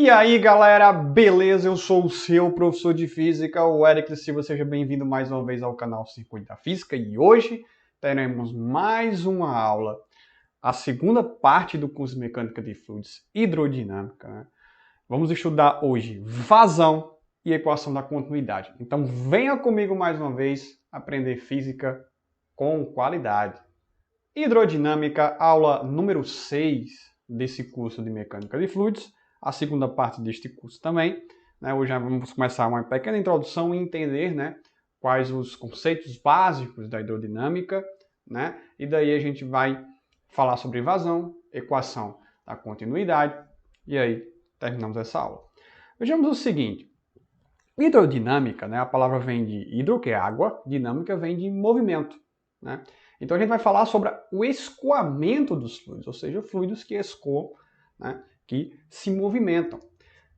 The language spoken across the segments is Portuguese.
E aí galera, beleza? Eu sou o seu professor de Física, o Eric Silva, seja bem-vindo mais uma vez ao canal Circuito da Física e hoje teremos mais uma aula, a segunda parte do curso de Mecânica de Fluidos e Hidrodinâmica, né? Vamos estudar hoje vazão e equação da continuidade. Então venha comigo mais uma vez aprender Física com qualidade. Hidrodinâmica, aula número 6 desse curso de Mecânica de Fluidos, a segunda parte deste curso também. Né? Hoje vamos começar uma pequena introdução e entender, né, quais os conceitos básicos da hidrodinâmica, né? E daí a gente vai falar sobre vazão, equação da continuidade, e aí terminamos essa aula. Vejamos o seguinte, hidrodinâmica, né, a palavra vem de hidro, que é água, dinâmica vem de movimento, né? Então a gente vai falar sobre o escoamento dos fluidos, ou seja, fluidos que escoam, né, que se movimentam.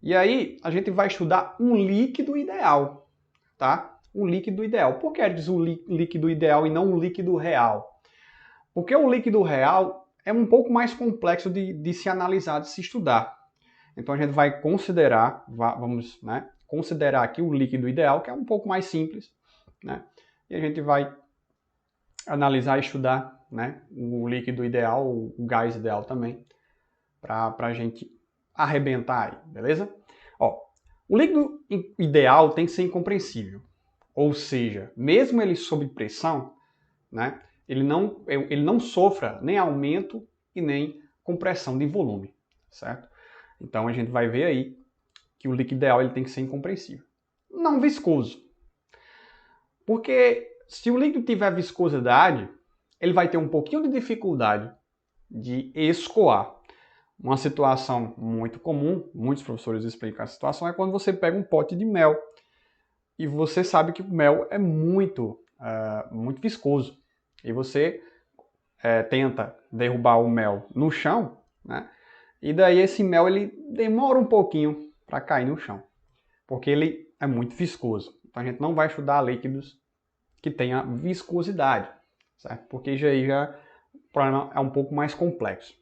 E aí a gente vai estudar um líquido ideal, tá? Um líquido ideal. Por que diz um líquido ideal e não um líquido real? Porque o líquido real é um pouco mais complexo de se analisar, de se estudar. Então a gente vai considerar, vamos, né, considerar aqui o líquido ideal, que é um pouco mais simples, né? E a gente vai analisar e estudar, né, o líquido ideal, o gás ideal também, para a gente arrebentar aí, beleza? Ó, o líquido ideal tem que ser incompressível, ou seja, mesmo ele sob pressão, né, ele não sofra nem aumento e nem compressão de volume, certo? Então a gente vai ver aí que o líquido ideal ele tem que ser incompressível. Não viscoso, porque se o líquido tiver viscosidade, ele vai ter um pouquinho de dificuldade de escoar. Uma situação muito comum, muitos professores explicam a situação, é quando você pega um pote de mel e você sabe que o mel é muito viscoso. E você tenta derrubar o mel no chão, né? E daí esse mel ele demora um pouquinho para cair no chão, porque ele é muito viscoso. Então a gente não vai estudar líquidos que tenha viscosidade, certo? Porque o problema é um pouco mais complexo.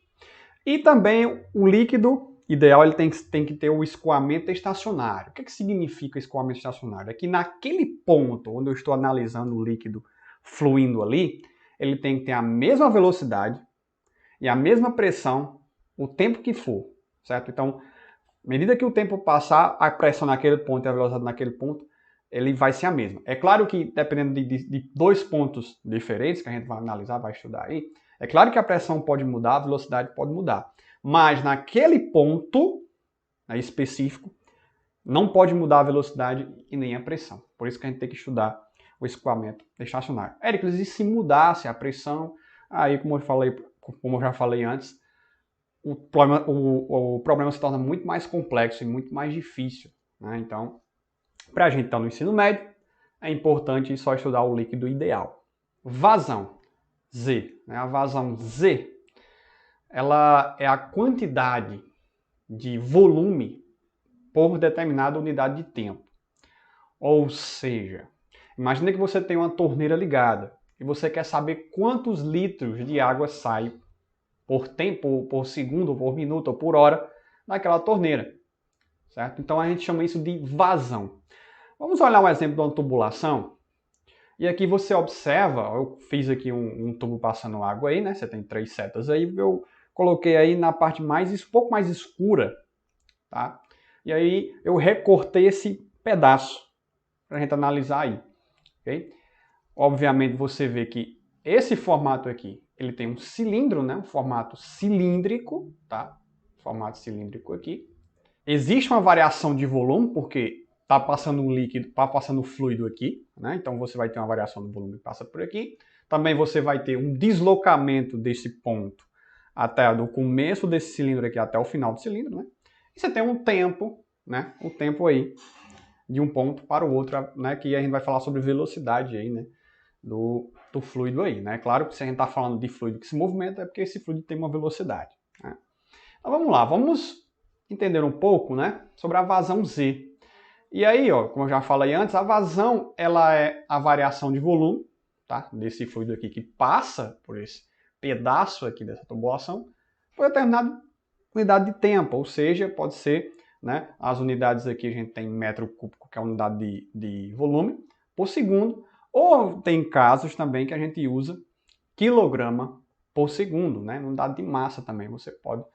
E também o líquido ideal ele tem que ter o escoamento estacionário. O que significa escoamento estacionário? É que naquele ponto onde eu estou analisando o líquido fluindo ali, ele tem que ter a mesma velocidade e a mesma pressão o tempo que for, certo? Então, à medida que o tempo passar, a pressão naquele ponto e a velocidade naquele ponto, ele vai ser a mesma. É claro que, dependendo de dois pontos diferentes, que a gente vai analisar, vai estudar aí, é claro que a pressão pode mudar, a velocidade pode mudar. Mas naquele ponto, né, específico, não pode mudar a velocidade e nem a pressão. Por isso que a gente tem que estudar o escoamento estacionário. Érico, e se mudasse a pressão, aí como eu já falei antes, o problema se torna muito mais complexo e muito mais difícil, né? Então, para a gente estar no ensino médio, é importante só estudar o líquido ideal. Vazão, Z. Né? A vazão Z, ela é a quantidade de volume por determinada unidade de tempo. Ou seja, imagine que você tem uma torneira ligada e você quer saber quantos litros de água sai por tempo, por segundo, por minuto ou por hora naquela torneira, certo? Então a gente chama isso de vazão. Vamos olhar um exemplo de uma tubulação. E aqui você observa, eu fiz aqui um tubo passando água aí, né? Você tem 3 setas aí, eu coloquei aí na parte um pouco mais escura, tá? E aí eu recortei esse pedaço para a gente analisar aí, ok? Obviamente você vê que esse formato aqui, ele tem um cilindro, né? Um formato cilíndrico, tá? Formato cilíndrico aqui. Existe uma variação de volume, porque está passando um líquido, está passando um fluido aqui, né? Então você vai ter uma variação do volume que passa por aqui. Também você vai ter um deslocamento desse ponto até do começo desse cilindro aqui até o final do cilindro, né? E você tem um tempo, né? O tempo aí de um ponto para o outro, né? Que a gente vai falar sobre velocidade aí, né? Do fluido aí, né? Claro que se a gente está falando de fluido que se movimenta é porque esse fluido tem uma velocidade, né? Então vamos lá, vamos entender um pouco, né, sobre a vazão Z. E aí, ó, como eu já falei antes, a vazão ela é a variação de volume, tá, desse fluido aqui que passa por esse pedaço aqui dessa tubulação por determinada unidade de tempo, ou seja, pode ser né? As unidades aqui a gente tem metro cúbico, que é a unidade de volume, por segundo, ou tem casos também que a gente usa quilograma por segundo, né? Unidade de massa também você pode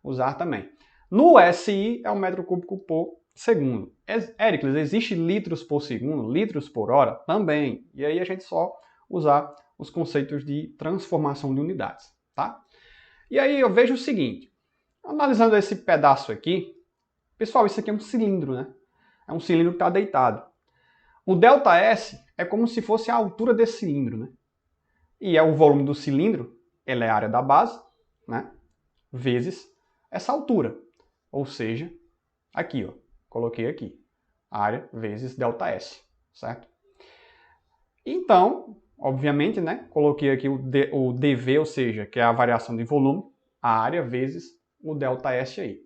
usar também. No SI é o metro cúbico por segundo. Éricles, existe litros por segundo, litros por hora? Também. E aí a gente só usar os conceitos de transformação de unidades, tá? E aí eu vejo o seguinte, analisando esse pedaço aqui, pessoal, isso aqui é um cilindro, né? É um cilindro que está deitado. O ΔS é como se fosse a altura desse cilindro, né? E é o volume do cilindro, ele é a área da base, né? Vezes essa altura. Ou seja, aqui, ó, coloquei aqui, área vezes ΔS, certo? Então, obviamente, né, coloquei aqui o dV, ou seja, que é a variação de volume, a área vezes o ΔS aí.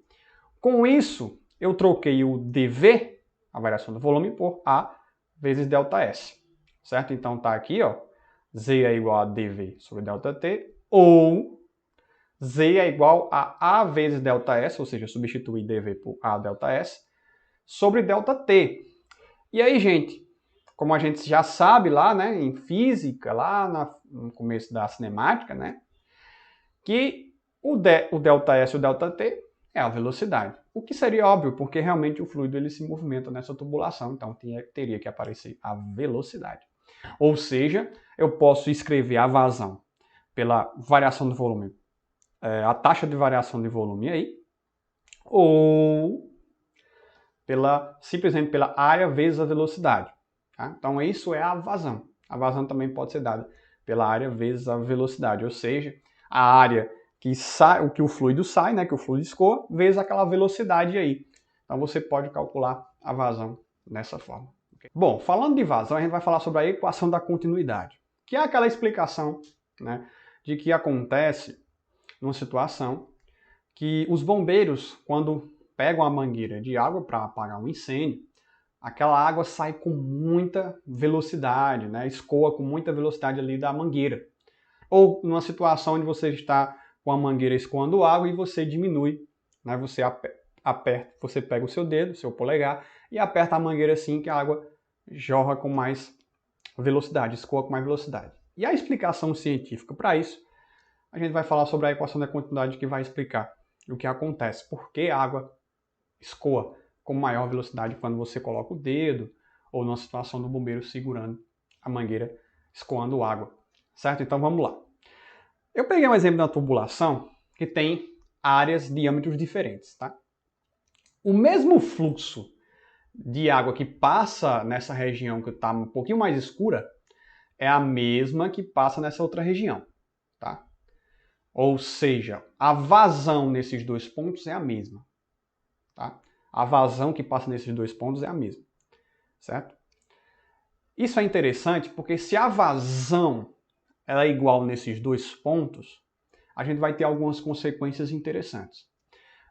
Com isso, eu troquei o dV, a variação do volume, por A vezes ΔS, certo? Então tá aqui, ó, Z é igual a dV sobre ΔT, ou Z é igual a vezes ΔS, ou seja, substituir dV por A ΔS, sobre ΔT. E aí, gente, como a gente já sabe lá, né, em física, lá no começo da cinemática, né, que o ΔS e o ΔT é a velocidade. O que seria óbvio, porque realmente o fluido ele se movimenta nessa tubulação, então teria que aparecer a velocidade. Ou seja, eu posso escrever a vazão pela variação do volume, a taxa de variação de volume aí, ou simplesmente pela área vezes a velocidade. Tá? Então isso é a vazão. A vazão também pode ser dada pela área vezes a velocidade, ou seja, a área que sai, o que o fluido sai, né, que o fluido escoa, vezes aquela velocidade aí. Então você pode calcular a vazão dessa forma. Okay? Bom, falando de vazão, a gente vai falar sobre a equação da continuidade, que é aquela explicação, né, de que acontece numa situação que os bombeiros, quando pegam a mangueira de água para apagar um incêndio, aquela água sai com muita velocidade, né, escoa com muita velocidade ali da mangueira. Ou numa situação onde você está com a mangueira escoando água e você diminui, né? Você aperta, você pega o seu dedo, seu polegar, e aperta a mangueira assim que a água jorra com mais velocidade, escoa com mais velocidade. E a explicação científica para isso, a gente vai falar sobre a equação da continuidade que vai explicar o que acontece, por que a água escoa com maior velocidade quando você coloca o dedo, ou numa situação do bombeiro segurando a mangueira escoando água. Certo? Então vamos lá. Eu peguei um exemplo da tubulação que tem áreas, diâmetros diferentes. Tá? O mesmo fluxo de água que passa nessa região que está um pouquinho mais escura é a mesma que passa nessa outra região. Tá? Ou seja, a vazão nesses dois pontos é a mesma. Tá? A vazão que passa nesses dois pontos é a mesma. Certo? Isso é interessante porque se a vazão ela é igual nesses dois pontos, a gente vai ter algumas consequências interessantes.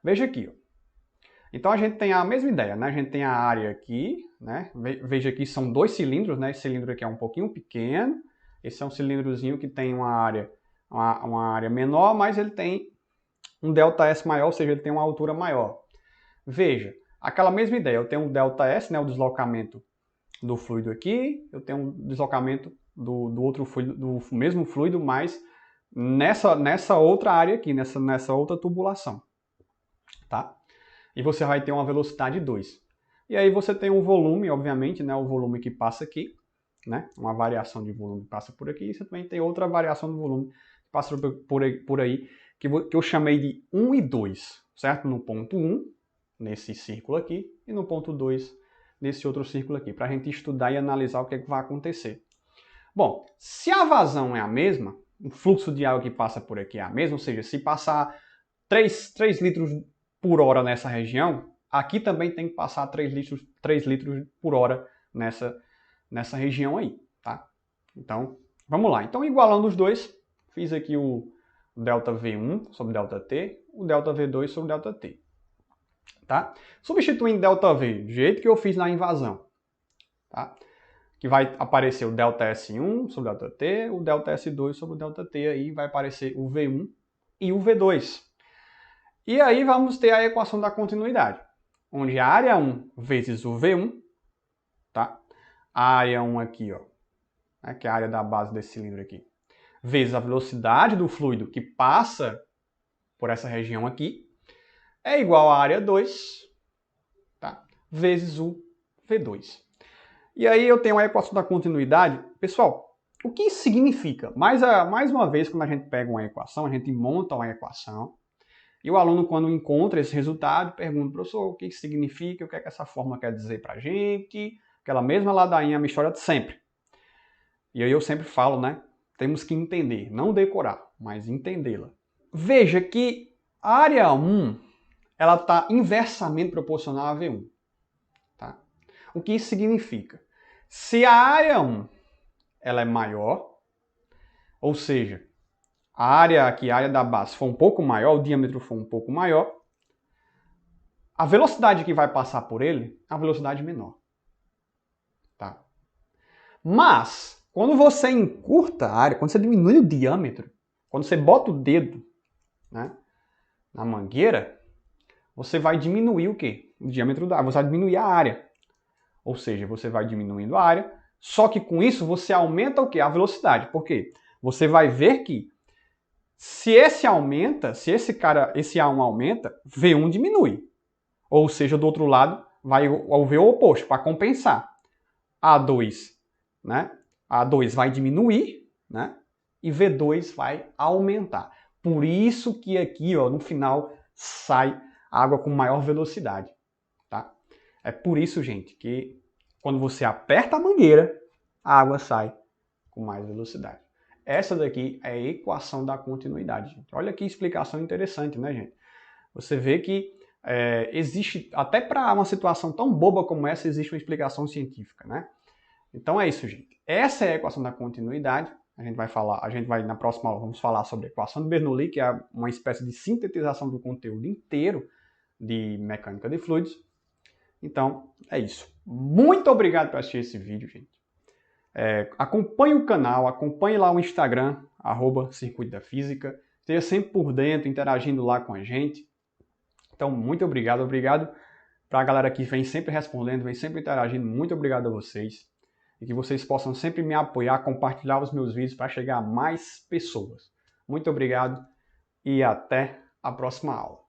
Veja aqui. Ó. Então a gente tem a mesma ideia, né? A gente tem a área aqui, né? Veja aqui, são dois cilindros, né? Esse cilindro aqui é um pouquinho pequeno, esse é um cilindrozinho que tem uma área menor, mas ele tem um ΔS maior, ou seja, ele tem uma altura maior. Veja, aquela mesma ideia, eu tenho um ΔS, né? O deslocamento do fluido aqui, eu tenho um deslocamento do outro fluido, do mesmo fluido, mas nessa outra área aqui, nessa outra tubulação. Tá? E você vai ter uma velocidade 2. E aí você tem um volume, obviamente, né, o volume que passa aqui, né, uma variação de volume que passa por aqui, e você também tem outra variação do volume que passa por aí que eu chamei de 1 e 2, certo? No ponto 1, nesse círculo aqui, e no ponto 2, nesse outro círculo aqui, para a gente estudar e analisar o que é que vai acontecer. Bom, se a vazão é a mesma, o fluxo de água que passa por aqui é a mesma, ou seja, se passar 3 litros por hora nessa região, aqui também tem que passar 3 litros por hora nessa região aí, tá? Então, vamos lá. Então, igualando os dois, fiz aqui o ΔV1 sobre ΔT, o ΔV2 sobre ΔT. Tá? Substituindo ΔV, do jeito que eu fiz na invasão, tá? Que vai aparecer o ΔS1 sobre o ΔT, o ΔS2 sobre o ΔT, aí vai aparecer o V1 e o V2. E aí vamos ter a equação da continuidade. onde a área 1 vezes o V1, tá? A área 1 aqui, ó, né, que é a área da base desse cilindro aqui, vezes a velocidade do fluido que passa por essa região aqui, é igual à área 2, tá? Vezes o V2. E aí eu tenho a equação da continuidade. Pessoal, o que isso significa? Mais uma vez, quando a gente pega uma equação, a gente monta uma equação, e o aluno, quando encontra esse resultado, pergunta, professor, o que isso significa? O que é que essa fórmula quer dizer pra gente? Aquela mesma ladainha, a história de sempre. E aí eu sempre falo, né? Temos que entender, não decorar, mas entendê-la. Veja que a área 1, ela está inversamente proporcional a V1. Tá? O que isso significa? Se a área 1 ela é maior, ou seja, a área da base for um pouco maior, o diâmetro for um pouco maior, a velocidade que vai passar por ele é uma velocidade menor. Tá? Mas, quando você encurta a área, quando você diminui o diâmetro, quando você bota o dedo, né, na mangueira, você vai diminuir o quê? O diâmetro da área, você vai diminuir a área. Ou seja, você vai diminuindo a área, só que com isso você aumenta o quê? A velocidade. Por quê? Você vai ver que se esse aumenta, se esse A1 aumenta, V1 diminui. Ou seja, do outro lado vai haver o oposto, para compensar. A2, né? A2 vai diminuir, né? E V2 vai aumentar. Por isso que aqui, ó, no final, sai água com maior velocidade. Tá? É por isso, gente, que quando você aperta a mangueira, a água sai com mais velocidade. Essa daqui é a equação da continuidade, gente. Olha que explicação interessante, né, gente? Você vê que existe, até para uma situação tão boba como essa, existe uma explicação científica, né? Então é isso, gente. Essa é a equação da continuidade. Na próxima aula, vamos falar sobre a equação de Bernoulli, que é uma espécie de sintetização do conteúdo inteiro de mecânica de fluidos. Então, é isso. Muito obrigado por assistir esse vídeo, gente. Acompanhe o canal, acompanhe lá o Instagram, @Circuito da Física. Esteja sempre por dentro, interagindo lá com a gente. Então, muito obrigado. Obrigado para a galera que vem sempre respondendo, vem sempre interagindo. Muito obrigado a vocês. E que vocês possam sempre me apoiar, compartilhar os meus vídeos para chegar a mais pessoas. Muito obrigado e até a próxima aula.